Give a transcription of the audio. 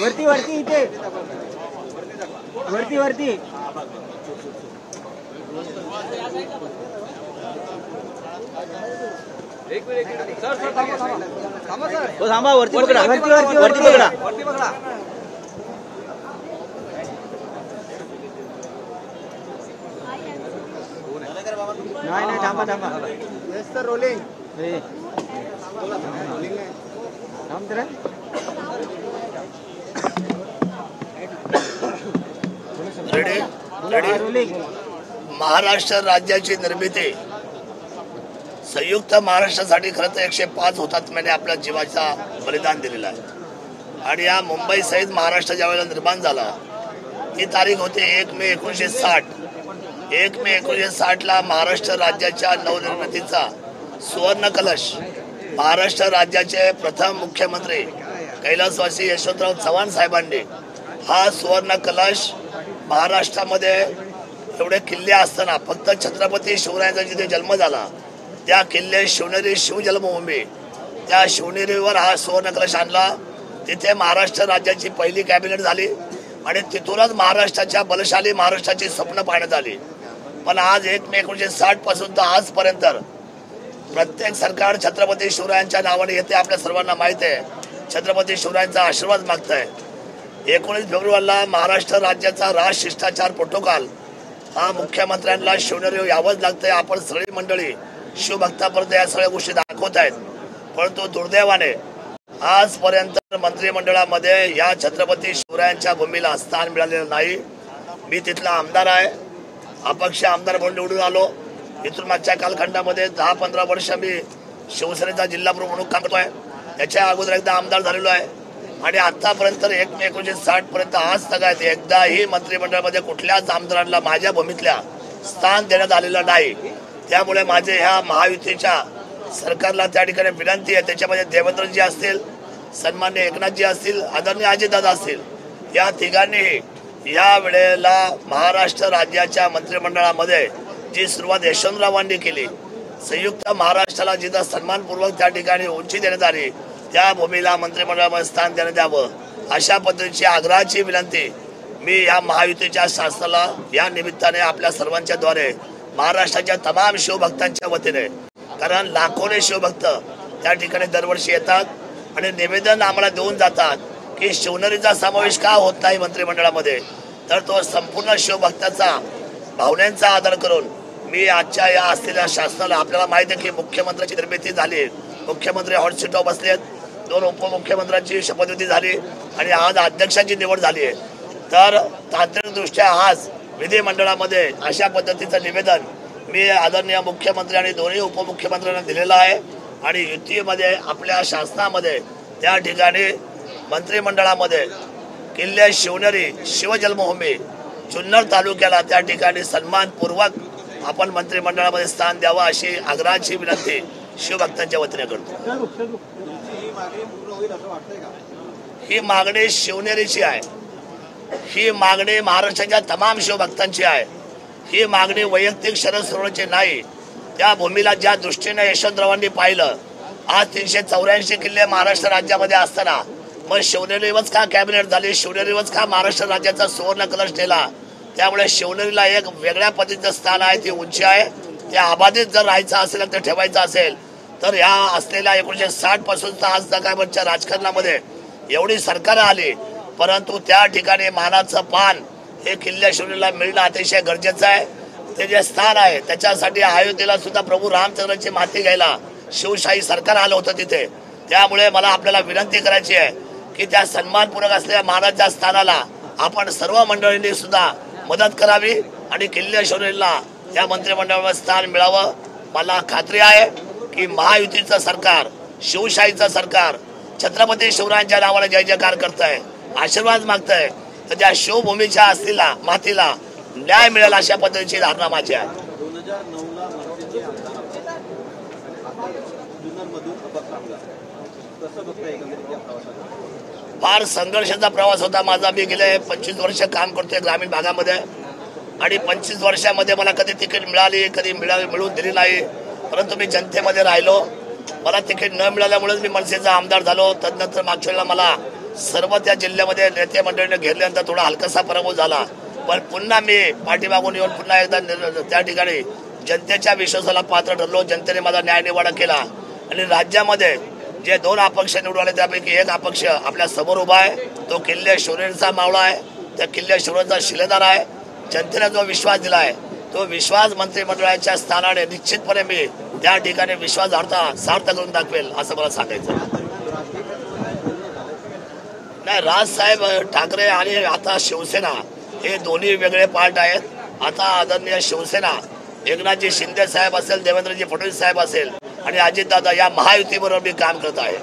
वरती वरती इथे वरती वरती थांबा वरती पकडा वरती पकडा नाही नाही थांबा थांबा सर रोलिंग थांब जरा रेडी महाराष्ट्र राज्याची निर्मिती संयुक्त महाराष्ट्रासाठी खरं तर 105 हुतात्म्याने आपल्या जीवाचा बलिदान दिलेला आहे आणि या मुंबई सहित महाराष्ट्र ज्यावेळेला निर्माण झाला ती तारीख होती 1 मे 1960. 1 मे 1960ला महाराष्ट्र राज्याच्या नवनिर्मितीचा सुवर्ण कलश महाराष्ट्र राज्याचे प्रथम मुख्यमंत्री कैलासवासी यशवंतराव चव्हाण साहेबांनी हा सुवर्ण कलश महाराष्ट्रामध्ये एवढे किल्ले असताना फक्त छत्रपती शिवरायांचा जिथे जन्म झाला त्या किल्ले शिवनेरी शिवजन्मभूमी त्या शिवनेरीवर हा सुवर्ण कलश आणला. तिथे महाराष्ट्र राज्याची पहिली कॅबिनेट झाली आणि तिथूनच महाराष्ट्राच्या बलशाली महाराष्ट्राची स्वप्न पाहण्यात आली. पण आज 1 मे 1960 पासून तर आजपर्यंत प्रत्येक सरकार छत्रपती शिवरायांच्या नावाने येते. आपल्या सर्वांना माहित आहे छत्रपती शिवरायांचा आशीर्वाद मागत आहे. 19 फेब्रुवारीला महाराष्ट्र राज्याचा राजशिष्टाचार प्रोटोकॉल हा मुख्यमंत्र्यांना शिवनेरीवर यावंच लागतंय. आपण सगळी मंडळी शिवभक्तापर्यंत या सगळ्या गोष्टी दाखवत आहेत. परंतु दुर्दैवाने आजपर्यंत मंत्रिमंडळामध्ये या छत्रपती शिवरायांच्या भूमीला स्थान मिळालेलं नाही. मी तिथला आमदार आहे, अपक्ष आमदार म्हणून निवडून आलो. इथून मागच्या कालखंडामध्ये 10-15 वर्ष मी शिवसेनेचा जिल्हा प्रमुख म्हणून काम करतोय. त्याच्या अगोदर एकदा आमदार झालेलो आहे आणि आतापर्यंत 1 मे 1960 पर्यंत आज तगायत एकदाही मंत्रिमंडळामध्ये कुठल्याच आमदारांना माझ्या भूमीतल्या स्थान देण्यात आलेलं नाही. त्यामुळे माझे ह्या महायुतीच्या सरकारला त्या ठिकाणी विनंती आहे. त्याच्यामध्ये देवेंद्रजी असतील, सन्मान्य एकनाथजी असतील, आदरणीय अजितदादा असतील, या तिघांनीही या वेळेला महाराष्ट्र राज्याच्या मंत्रिमंडळामध्ये जी सुरुवात यशवंतरावांनी केली, संयुक्त महाराष्ट्राला जिथं सन्मानपूर्वक त्या ठिकाणी उंची देण्यात आली त्या भूमीला मंत्रिमंडळामध्ये स्थान देण्यात यावं अशा पद्धतीची आग्रहाची विनंती मी या महायुतीच्या शासनाला या निमित्ताने आपल्या सर्वांच्या द्वारे महाराष्ट्राच्या तमाम शिवभक्तांच्या वतीने, कारण लाखोने शिवभक्त त्या ठिकाणी दरवर्षी येतात आणि निवेदन आम्हाला देऊन जातात की शिवनेरीचा समावेश का होत नाही मंत्रिमंडळामध्ये. तर तो संपूर्ण शिवभक्ताचा भावनांचा आदर करून मी आजच्या या असलेल्या शासनाला, आपल्याला माहिती आहे की मुख्यमंत्र्याची निर्मिती झाली, मुख्यमंत्री हॉट सीटवर बसलेत, 2 उपमुख्यमंत्र्यांची शपथविधी झाली आणि आज अध्यक्षांची निवड झाली आहे. तर तांत्रिकदृष्ट्या आज विधिमंडळामध्ये अशा पद्धतीचं निवेदन मी आदरणीय मुख्यमंत्री आणि दोन्ही उपमुख्यमंत्र्यांना दिलेलं आहे आणि युतीमध्ये आपल्या शासनामध्ये त्या ठिकाणी मंत्रिमंडळामध्ये किल्ले शिवनेरी शिवजन्मभूमी जुन्नर तालुक्याला त्या ठिकाणी सन्मानपूर्वक आपण मंत्रिमंडळामध्ये स्थान द्यावं अशी आग्रहाची विनंती शिवभक्तांच्या वतीने करतो. ही मागणी शिवनेरीची आहे, ही मागणी महाराष्ट्राच्या तमाम शिवभक्तांची आहे. ही मागणी वैयक्तिक शरद सोडण्याची नाही. त्या भूमीला ज्या दृष्टीने यशवंतरावांनी पाहिलं, आज 384 किल्ले महाराष्ट्र राज्यामध्ये असताना मग शिवनेरीवरच का कॅबिनेट झाली, शिवनेरीवरच का महाराष्ट्र राज्याचा सुवर्ण कलश नेला. त्यामुळे शिवनेरीला एक वेगळ्या पद्धतीचं स्थान आहे, ती उंची आहे. त्या आबाधित जर राहायचं असेल तर ठेवायचं असेल तर या असलेल्या 1960 पासून आज तकाबतच्या राजकारणामध्ये एवढी सरकार आली, परंतु त्या ठिकाणी मानाचं पान हे किल्ल्या शिवनेरीला मिळणं अतिशय गरजेचं आहे. ते जे स्थान आहे त्याच्यासाठी अयोध्येला सुद्धा प्रभू रामचंद्राची माती घ्यायला शिवशाही सरकार आलं होतं तिथे. त्यामुळे मला आपल्याला विनंती करायची आहे की त्या सन्मानपूर्वक असलेल्या मानाच्या स्थानाला आपण सर्व मंडळींनी सुद्धा मदत करावी आणि किल्ले शिवनेरीला या मंत्रिमंडळामध्ये स्थान मिळावं. मला खात्री आहे की महायुतीचं सरकार, शिवशाहीचं सरकार छत्रपती शिवरायांच्या नावाने जय जयकार करतंय, आशीर्वाद मागतंय. तर त्या शिवभूमीच्या असलेल्या मातीला न्याय मिळेल अशा पद्धतीची धारणा माझी आहे. फार संघर्षाचा प्रवास होता माझा. मी गेले 25 वर्ष काम करतोय ग्रामीण भागामध्ये आणि 25 वर्षामध्ये मला कधी तिकीट मिळाली, कधी मिळून दिली नाही. परंतु मी जनतेमध्ये राहिलो मला तिकीट न मिळाल्यामुळेच मी मनसेचा आमदार झालो. तदनंतर मागच्या वेळेला मला सर्व त्या जिल्ह्यामध्ये नेते मंडळीने घेरल्यानंतर थोडा हलकासा पराभव झाला. पण पुन्हा मी पाठीमागून येऊन पुन्हा एकदा त्या ठिकाणी जनतेच्या विश्वासाला पात्र ठरलो. जनतेने माझा न्यायनिवाडा केला आणि राज्यामध्ये जे 2 अपक्ष निवडून आले त्यापैकी एक अपक्ष आपल्या समोर उभा आहे. तो किल्ले शिवनेरीचा मावळा आहे. त्या किल्ले शिवनेरीचा शिलेदार आहे. जनतेने जो विश्वास दिला आहे तो विश्वास मंत्रिमंडळाच्या स्थानाने निश्चितपणे मी त्या ठिकाणी विश्वासार्हता सार्थ करून दाखवेल असं मला सांगायचं. नाही, राजसाहेब ठाकरे आणि आता शिवसेना हे दोन्ही वेगळे पार्ट आहेत. आता आदरणीय शिवसेना एकनाथजी शिंदे साहेब असेल, देवेंद्रजी फडणवीस साहेब असेल आणि अजितदादा या महायुतीबरोबर मी काम करत आहे.